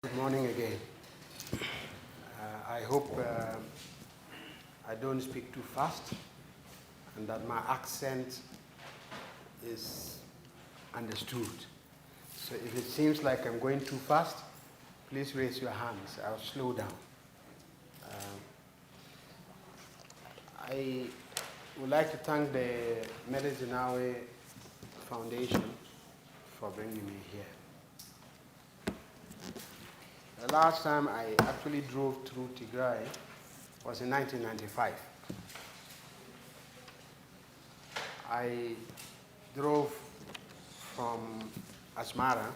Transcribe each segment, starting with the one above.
Good morning again. I hope I don't speak too fast and that my accent is understood. So if it seems like I'm going too fast, please raise your hands. I'll slow down. I would like to thank the Medezinawe Foundation for bringing me here. The last time I actually drove through Tigray was in 1995. I drove from Asmara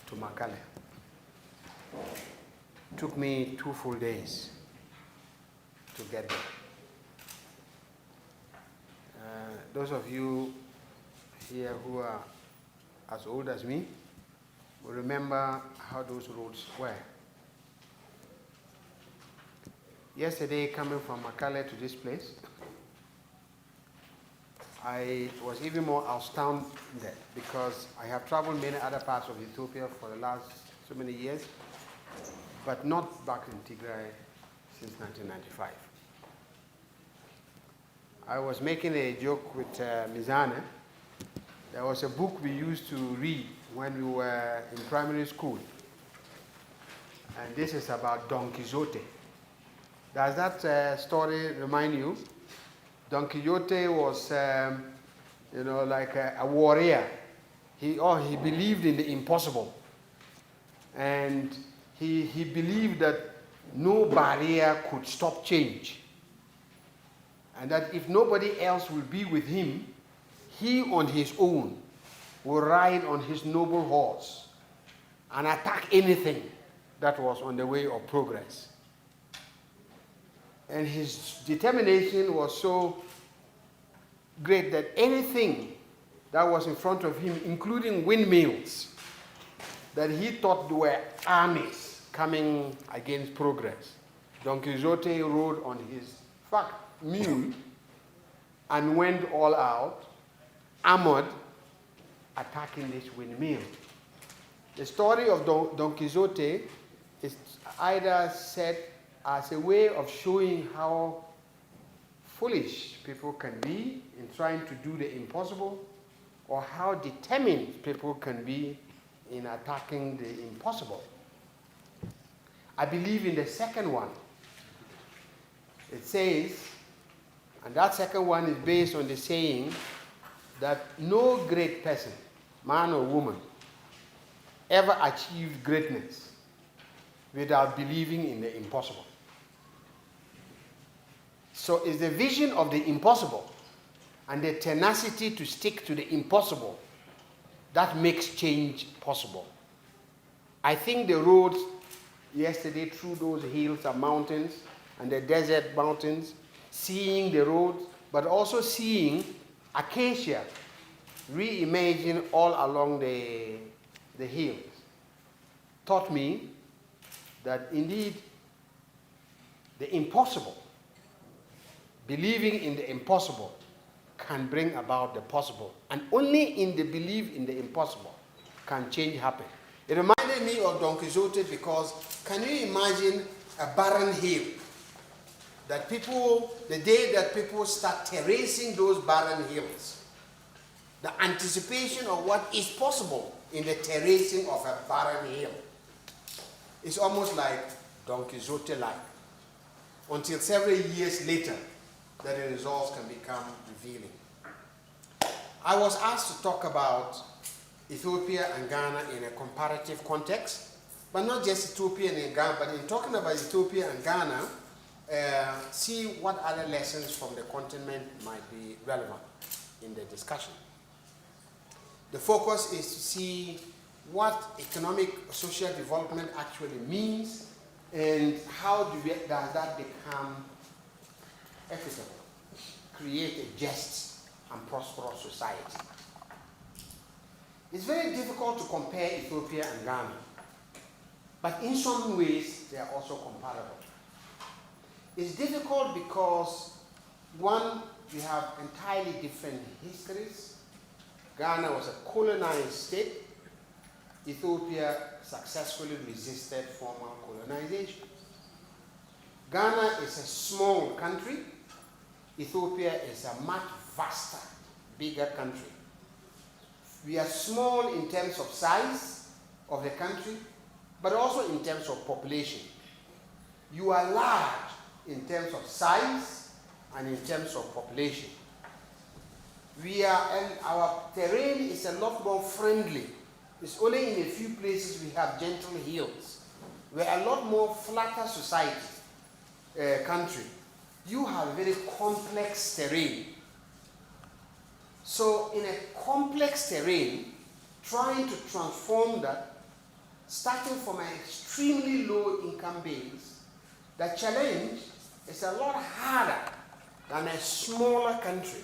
to Makale. It took me 2 full days to get there. Those of you here who are as old as me will remember how those roads were. Yesterday, coming from Makale to this place, I was even more astounded because I have traveled many other parts of Ethiopia for the last so many years, but not back in Tigray since 1995. I was making a joke with Mizane. There was a book we used to read when we were in primary school, and this is about Don Quixote. Does that story remind you? Don Quixote was, like a warrior. He believed in the impossible, and he believed that no barrier could stop change, and that if nobody else will be with him, he on his own will ride on his noble horse and attack anything that was on the way of progress. And his determination was so great that anything that was in front of him, including windmills, that he thought were armies coming against progress. Don Quixote rode on his fat mule and went all out, armored, attacking this windmill. The story of Don Quixote is either said as a way of showing how foolish people can be in trying to do the impossible, or how determined people can be in attacking the impossible. I believe in the second one. It says, and that second one is based on the saying that no great person, man or woman, ever achieved greatness without believing in the impossible. So it's the vision of the impossible and the tenacity to stick to the impossible that makes change possible. I think the roads yesterday through those hills and mountains and the desert mountains, seeing the roads, but also seeing acacia reimagined all along the hills, taught me that indeed the impossible, believing in the impossible, can bring about the possible. And only in the belief in the impossible can change happen. It reminded me of Don Quixote because can you imagine a barren hill? That people, the day that people start terracing those barren hills, the anticipation of what is possible in the terracing of a barren hill is almost like Don Quixote-like, until several years later that the results can become revealing. I was asked to talk about Ethiopia and Ghana in a comparative context, but not just Ethiopia and Ghana, but in talking about Ethiopia and Ghana, see what other lessons from the continent might be relevant in the discussion. The focus is to see what economic social development actually means and how does that become equitable, create a just and prosperous society. It's very difficult to compare Ethiopia and Ghana, but in some ways they are also comparable. It's difficult because, one, we have entirely different histories. Ghana was a colonized state, Ethiopia successfully resisted formal colonization. Ghana is a small country. Ethiopia is a much vaster, bigger country. We are small in terms of size of the country, but also in terms of population. You are large in terms of size and in terms of population. Our terrain is a lot more friendly. It's only in a few places we have gentle hills. We're a lot more flatter society, country. You have a very complex terrain. So in a complex terrain, trying to transform that, starting from an extremely low income base, the challenge is a lot harder than a smaller country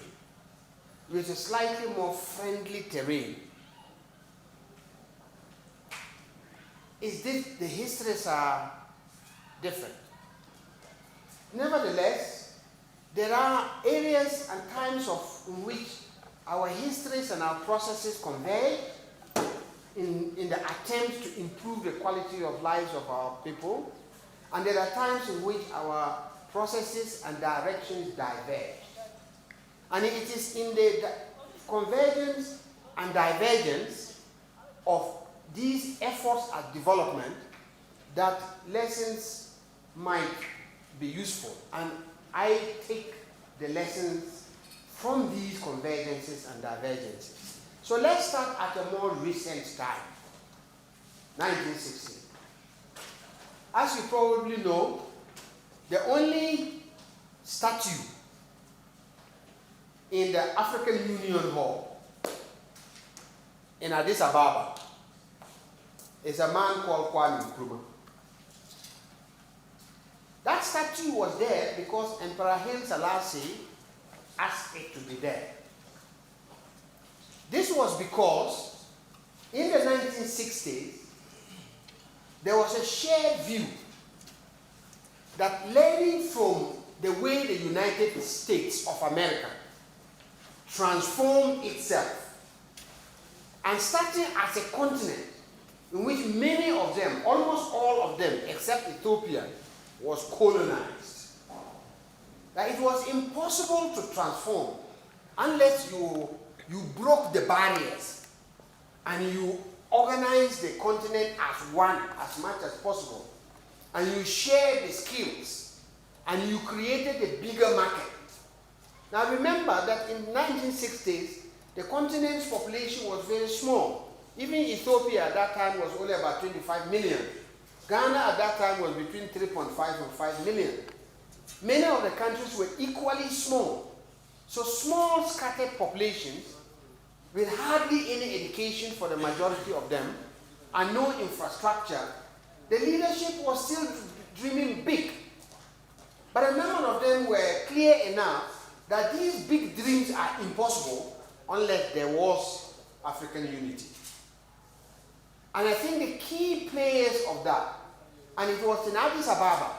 with a slightly more friendly terrain. The histories are different. Nevertheless, there are areas and times in which our histories and our processes converge in the attempt to improve the quality of lives of our people, and there are times in which our processes and directions diverge. And it is in the convergence and divergence of these efforts at development that lessons might be useful. And I take the lessons from these convergences and divergences. So let's start at a more recent time, 1960. As you probably know, the only statue in the African Union Hall in Addis Ababa is a man called Kwame Nkrumah. That statue was there because Emperor Haile Selassie asked it to be there. This was because in the 1960s, there was a shared view that learning from the way the United States of America transformed itself and starting as a continent in which many of them, almost all of them, except Ethiopia, was colonized, that it was impossible to transform unless you broke the barriers and you organized the continent as one as much as possible, and you shared the skills and you created a bigger market. Now remember that in the 1960s, the continent's population was very small. Even Ethiopia at that time was only about 25 million. Ghana at that time was between 3.5 and 5 million. Many of the countries were equally small. So small scattered populations with hardly any education for the majority of them and no infrastructure, the leadership was still dreaming big. But a number of them were clear enough that these big dreams are impossible unless there was African unity. And I think the key players of that, and it was in Addis Ababa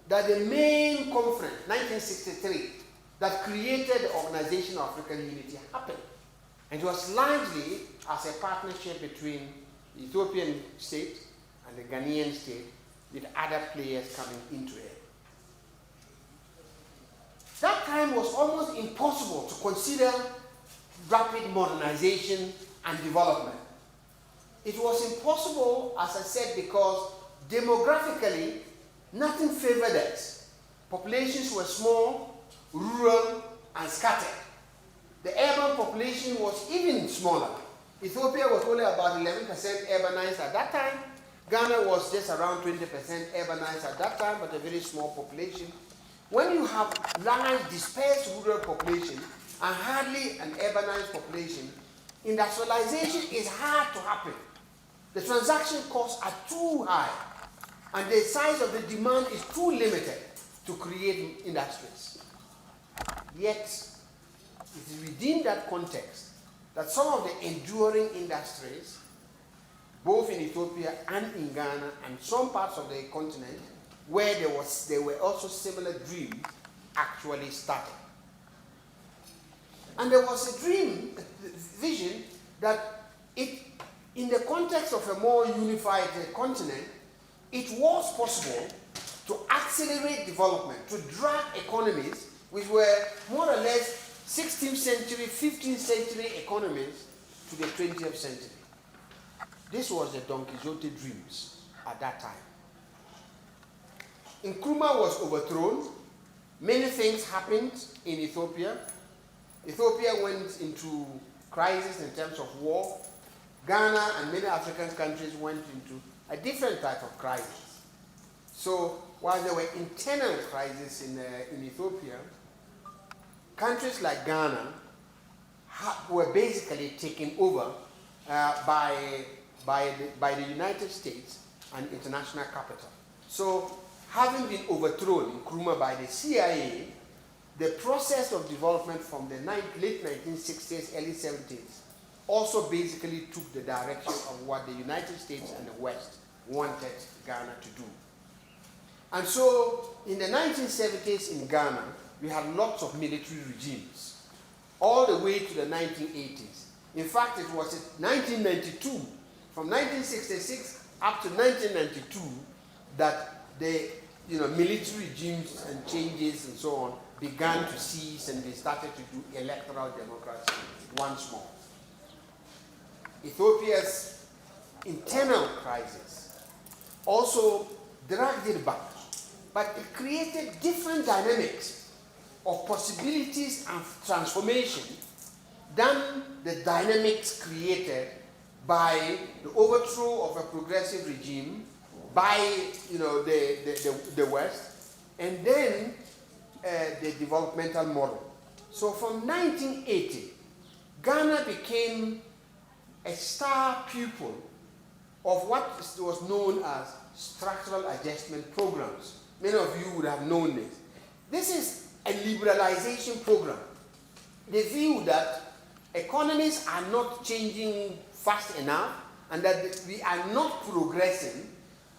that the main conference, 1963, that created the Organization of African Unity happened. And it was largely as a partnership between the Ethiopian state and the Ghanaian state, with other players coming into it. That time was almost impossible to consider rapid modernization and development. It was impossible, as I said, because demographically, nothing favored us. Populations were small, rural, and scattered. The urban population was even smaller. Ethiopia was only about 11% urbanized at that time. Ghana was just around 20% urbanized at that time, but a very small population. When you have large dispersed rural population and hardly an urbanized population, industrialization is hard to happen. The transaction costs are too high, and the size of the demand is too limited to create industries. Yet, it is within that context that some of the enduring industries, both in Ethiopia and in Ghana and some parts of the continent, where there were also similar dreams, actually started. And there was a vision that in the context of a more unified continent, it was possible to accelerate development, to drag economies which were more or less 16th century, 15th century economies to the 20th century. This was the Don Quixote dreams at that time. Nkrumah was overthrown. Many things happened in Ethiopia. Ethiopia went into crisis in terms of war. Ghana and many African countries went into a different type of crisis. So while there were internal crises in Ethiopia, countries like Ghana were basically taken over by the United States and international capital. So having been overthrown, Nkrumah, by the CIA, the process of development from the late 1960s, early 70s, also basically took the direction of what the United States and the West wanted Ghana to do. And so in the 1970s in Ghana, we had lots of military regimes, all the way to the 1980s. In fact, it was in 1992, from 1966 up to 1992, that the military regimes and changes and so on began to cease, and they started to do electoral democracy once more. Ethiopia's internal crisis also dragged it back, but it created different dynamics of possibilities and transformation than the dynamics created by the overthrow of a progressive regime by the West, and then the developmental model. So from 1980, Ghana became a star pupil of what was known as structural adjustment programs. Many of you would have known this. This is a liberalization program. The view that economies are not changing fast enough and that we are not progressing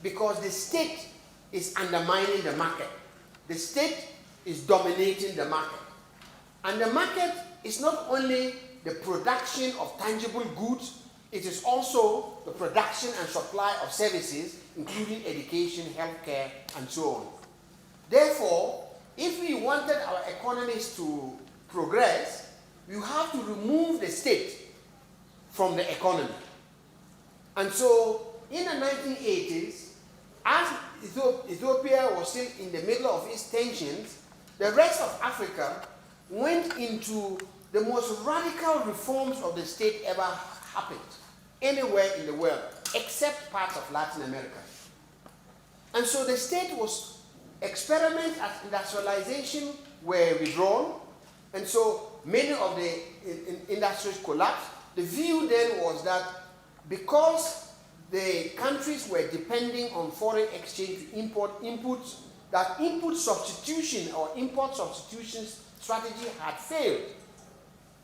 because the state is undermining the market. The state is dominating the market. And the market is not only the production of tangible goods, it is also the production and supply of services, including education, healthcare, and so on. Therefore, if we wanted our economies to progress, we have to remove the state from the economy. And so, in the 1980s, as Ethiopia was still in the middle of its tensions, the rest of Africa went into the most radical reforms of the state ever happened anywhere in the world, except parts of Latin America. And so the state was experiment as industrialization were withdrawn, and so many of the industries collapsed. The view then was that because the countries were depending on foreign exchange to import inputs, that input substitution or import substitution strategy had failed.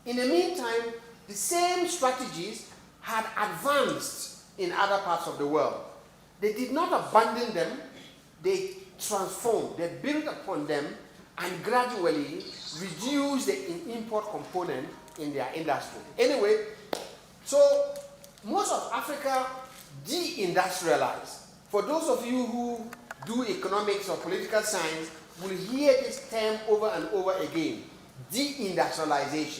In the meantime, the same strategies had advanced in other parts of the world. They did not abandon them, they transformed, they built upon them, and gradually reduced the import component in their industry. Anyway, so most of Africa de-industrialized. For those of you who do economics or political science, will hear this term over and over again, de-industrialization.